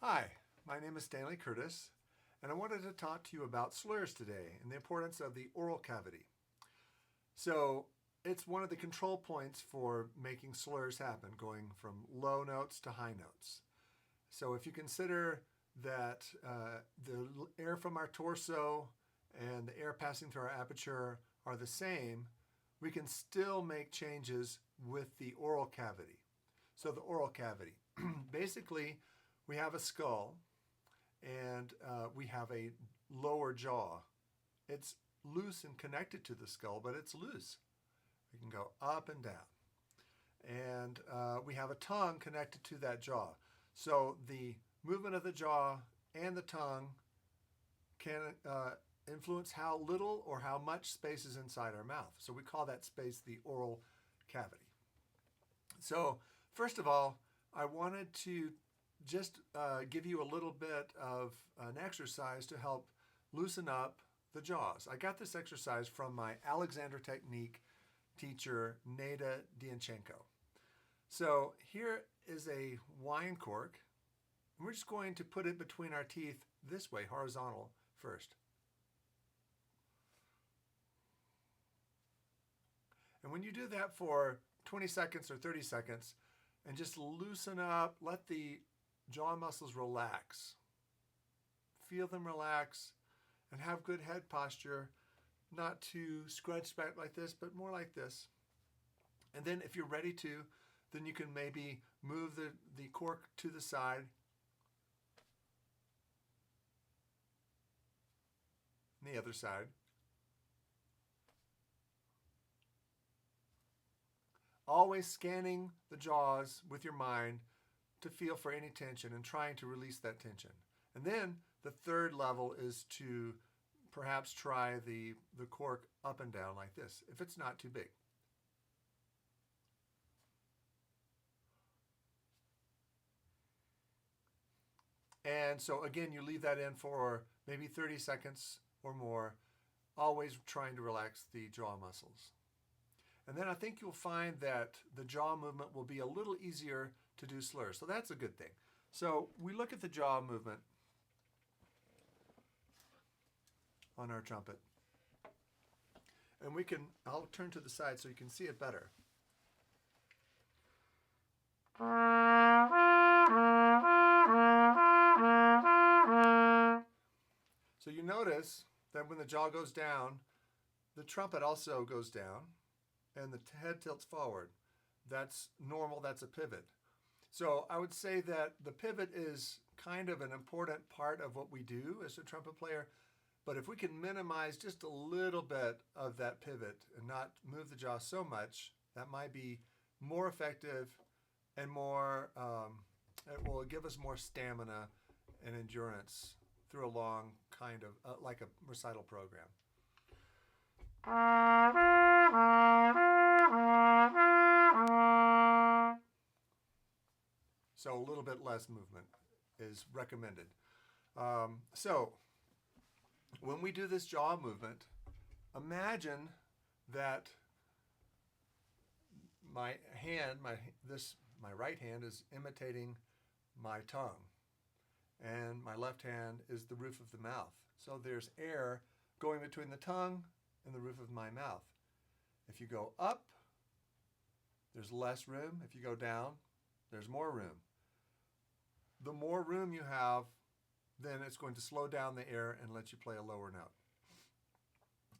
Hi, my name is Stanley Curtis, and I wanted to talk to you about slurs today and the importance of the oral cavity. So, it's one of the control points for making slurs happen, going from low notes to high notes. So, if you consider that the air from our torso and the air passing through our aperture are the same, we can still make changes with the oral cavity. So, the oral cavity. Basically, we have a skull and we have a lower jaw. It's loose and connected to the skull, but it's loose. We can go up and down. And we have a tongue connected to that jaw. So the movement of the jaw and the tongue can influence how little or how much space is inside our mouth. So we call that space the oral cavity. So first of all, I wanted to just give you a little bit of an exercise to help loosen up the jaws. I got this exercise from my Alexander Technique teacher, Nada Dianchenko. So here is a wine cork. We're just going to put it between our teeth this way, horizontal first. And when you do that for 20 seconds or 30 seconds, and just loosen up, let the jaw muscles relax. Feel them relax and have good head posture, not too scrunched back like this, but more like this. And then if you're ready to, then you can maybe move the cork to the side. And the other side. Always scanning the jaws with your mind to feel for any tension and trying to release that tension. And then the third level is to perhaps try the cork up and down like this, if it's not too big. And so again, you leave that in for maybe 30 seconds or more, always trying to relax the jaw muscles. And then I think you'll find that the jaw movement will be a little easier to do slurs. So that's a good thing. So we look at the jaw movement on our trumpet. And I'll turn to the side so you can see it better. So you notice that when the jaw goes down, the trumpet also goes down and the head tilts forward. That's normal, that's a pivot. So I would say that the pivot is kind of an important part of what we do as a trumpet player, but if we can minimize just a little bit of that pivot and not move the jaw so much, that might be more effective and it will give us more stamina and endurance through a long kind of, like a recital program. So a little bit less movement is recommended. So when we do this jaw movement, imagine that my right hand is imitating my tongue, and my left hand is the roof of the mouth. So there's air going between the tongue and the roof of my mouth. If you go up, there's less room. If you go down, there's more room. The more room you have, then it's going to slow down the air and let you play a lower note.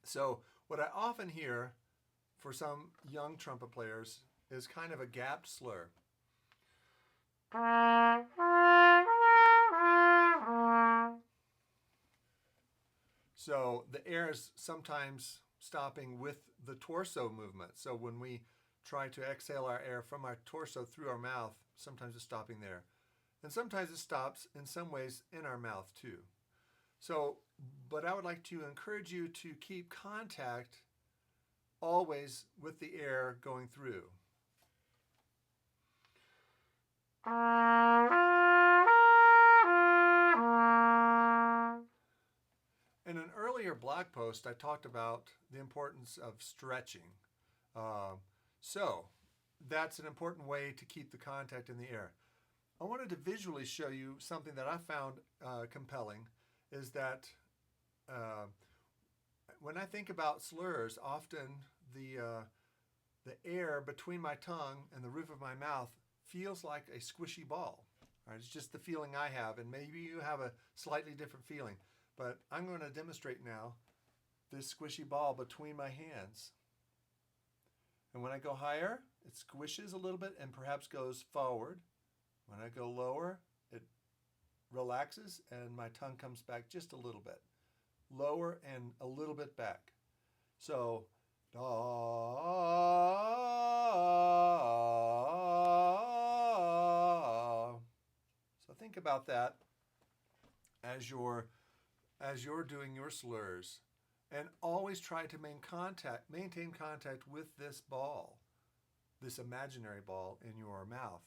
So what I often hear for some young trumpet players is kind of a gapped slur. So the air is sometimes stopping with the torso movement. So when we try to exhale our air from our torso through our mouth, sometimes it's stopping there. And sometimes it stops in some ways in our mouth too. So, but I would like to encourage you to keep contact always with the air going through. In an earlier blog post, I talked about the importance of stretching. So that's an important way to keep the contact in the air. I wanted to visually show you something that I found compelling, is that when I think about slurs, often the air between my tongue and the roof of my mouth feels like a squishy ball. All right, it's just the feeling I have, and maybe you have a slightly different feeling. But I'm going to demonstrate now this squishy ball between my hands. And when I go higher, it squishes a little bit and perhaps goes forward. When I go lower, it relaxes and my tongue comes back just a little bit. Lower and a little bit back. So, da. So think about that as you're doing your slurs. And always try to maintain contact with this ball, this imaginary ball in your mouth.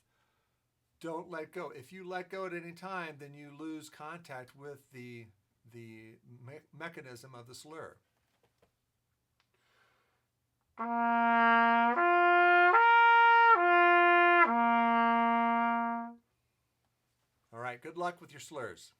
Don't let go. If you let go at any time, then you lose contact with the mechanism of the slur. All right, good luck with your slurs.